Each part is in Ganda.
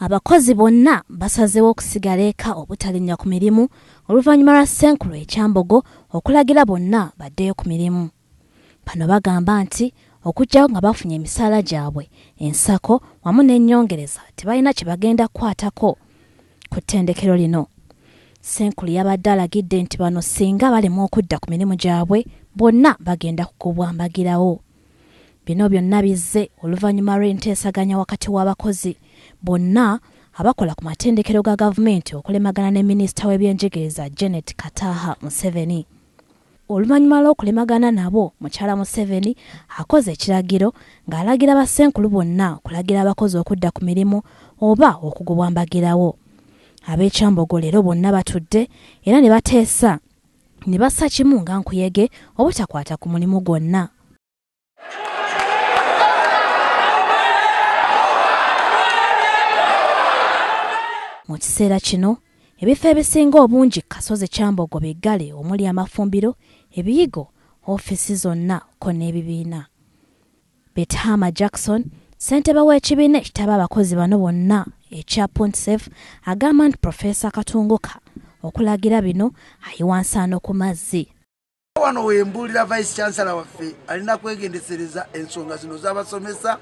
Abakozi bonna basazeewo okusigala eka obutalinya ku mirimu oluvannyuma lwa Ssenkulu e Kyambogo okulagira bonna baddeyo ku mirimu. Bano bagamba nti okujjawo nga bafunye emisaala gyabwe ensako wamu n'ennyongereza tebalina kye bagenda kukwatako ku ttendekero lino. Ssenkulu yabadde alagidde nti bano singa balemwa okudda ku mirimu gyabwe bonna bagenda kugobwa mbagirawo. Bino byonna bizze oluvannyuma lw'enteesaganya wakati w'abakozi bonna abakola ku matendekero ga gavumenti okulemagana ne minisita w'ebyenjigiriza Janet Kataha Museveni. Oluvannyuma lw'okulemagana nabo, mukyala Museveni akoze ekiragiro ng'alagira Bassenkulu bonna okulagira abakozi okudda ku mirimu oba okugobwa mbagirawo. Ab'ekyambogo leero bonna batudde era ne bateesa ne bassa kimu nga nkuyege obutakwata ku mulimu gwonna. Mu kiseera kino ebifo ebisinga obungi kasozi Kyambogo biggale omuli amafumbiro, ebiyigo, ofiisi zonna ko n'ebibiina. Bajeemye Jackson, ssentebe w'ekibiina ekitaba abakozi bano bonna ekya Pontsef, agamba nti Prof Elly Katunguka okulagira bino ayiwa nsaano ku mazzi. Wano wembulira Vice Chancellor waffe alina kwegendesereza ensonga zino z'abasomesa,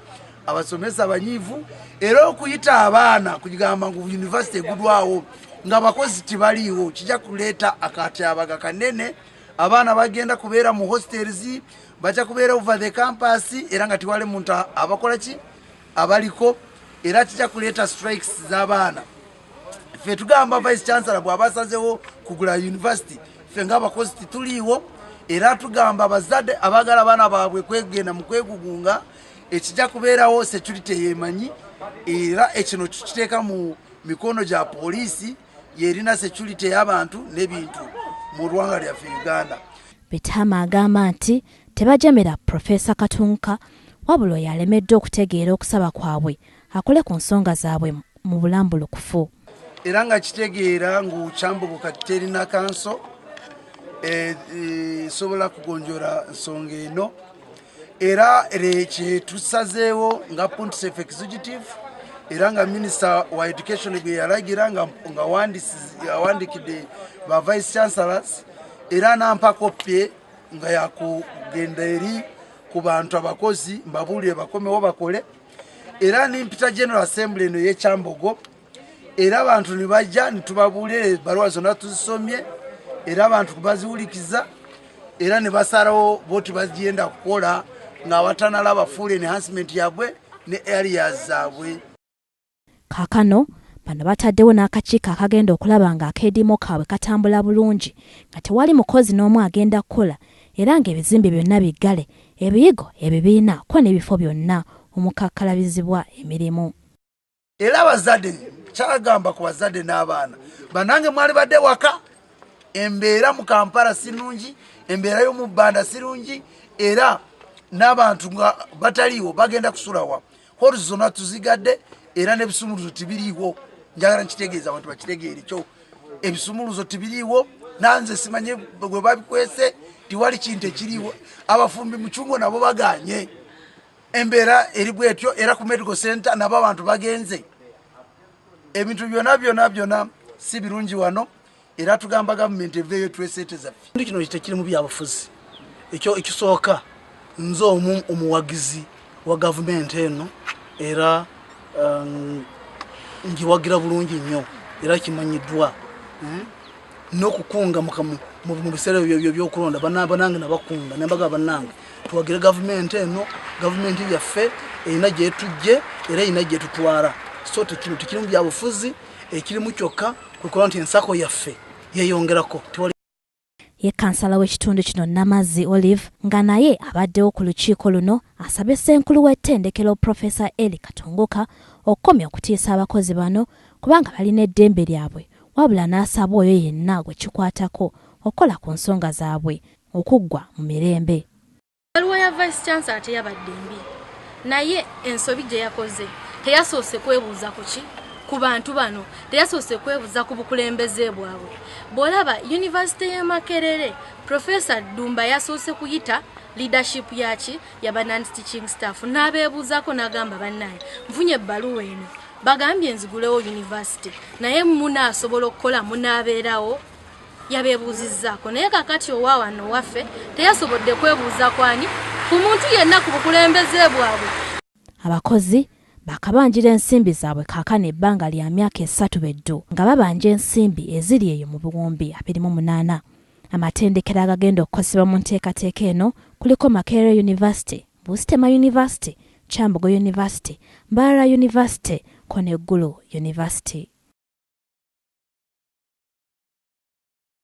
abasomesa abanyiivu era okuyita abaana kugamba ngu university egudwawo nga abakozi tibaliiwo kijja kuleeta akatyabaga kanene. Abaana bagenda kubeera mu hostels, bajja kubeera over the campus era nga tiwali muntu abakola ki abaliko era kijja kuleeta strikes z'abaana. Ffe tugamba Vice Chancellor bw'abasazeewo kugula university ffe ng'abakozi tituliiwo era tugamba abazadde abagala abaana baabwe kwegenda mu kwegugunga ekijja kubeerawo security yeemanyi era ekino kiteeka mu mikono gya poliisi yerina security y'abantu n'ebintu mu ggwanga lyaffe Uganda. Bajeemye agamba nti tebajamira Prof Elly Katunguka wabula yalemeddwa okutegeera okusaba kwabwe akole ku nsonga zaabwe mu bulambulukufu. Era nga kitegeera ngu Kyambogo kati terina kanso sobola kugonjola nsonga eno era kye tusazeewo nga Pontsef executive era nga Minister wa Education bwe yalagira nga awandikidde ba Vice Chancellors era nampa kopye nga yakugenda eri ku bantu abakozi mbabuulire bakomewo bakole era nimpita General Assembly eno y'e Kyambogo era abantu ne bajja ne tubabuulira ebbaluwa zonna tuzisomye era abantu baziwulikiza era ne basalawo boti bagenda kukola ng'abatanalaba full enhancement yabwe ne areas zaabwe. Kaakano bano bataddewo n'akakiiko akagenda okulaba nga akeedimo kaabwe katambula bulungi nga tewali mukozi n'omu agenda kukola era ng'ebizimbe byonna biggale, ebiyigo, ebibiina ko n'ebifo byonna omukakkalabizibwa emirimu. Era abazadde kyagamba ku bazadde n'abaana banange mwali badde waka embeera mu Kampala sirungi, embeera y'omu bbanda sirungi era n'abantu nga bataliiwo bagenda kusulawa hotels zonna tuzigadde era n'ebisumuluzo tibiriiwo. Njagala nkitegeeza abantu bakitegeere kyo ebisumuluzo tibiriiwo nanze simanye bwe babikwese tiwali kintu ekiriiwo. Abafumbi mu Kyungo nabo baganye embeera eri bwetyo era ku medical center nabo abantu bagenze ebintu byonna si birungi wano era tugamba gavumenti eveeyo tweseeteza ffe. Kino tekiri mu byabufuzi ekyo ekisooka nze omuwagizi wa gavumenti eno era ngiwagira bulungi nnyo era kimanyiddwa n'okukunga mu biseera by'okulonda banange nabakunga nembaga bannange tuwagire gavumenti eno. Gavumenti yaffe erina gyetujje era erina gyetutwala so tekiri mu byabufuzi ekirimu kyokka kukola nti ensako yaffe yeyongerako. Ye kansala w'ekitundu kino Namazi Olive nga naye abaddewo ku lukiiko luno asabye Ssenkulu w'ettendekero Prof Elly Katunguka okukomya okutiisa abakozi bano kubanga balina eddembe lyabwe wabula n'asaba oyo yenna gwe kikwatako okukola ku nsonga zaabwe okuggwa mu mirembe. Ebbaluwa ya Vice Chancellor teyabadde mbi naye ensobi gye yakoze teyasoose kwebuuza ku ki ku bantu bano teyasoose kwebuuza ku bukulembeze bwabwe. Bw'olaba University y'e Makerere Professor Dumba yasoose kuyita leadership yaki ya non-teaching staff n'abeebuuzaako n'agamba bannaye nfunye ebbaluwa eno bagambye nzigulewo University naye munaasobola okukola munaabeerawo yabeebuuzizzaako naye kakati owaawano waffe teyasobodde kwebuuza kwani ku muntu yenna ku bukulembeze bwabwe. Abakozi bakabanjira ensimbi zaabwe kaakano ebbanga lya myaka 3 beddu nga babanja ensimbi eziri eyo mu buwumbi 28. Amatendekero agagenda okukosebwa mu nteekateeka eno kuliko Makerere University, Busitema University, Kyambogo University, Mbarara University, Kino University.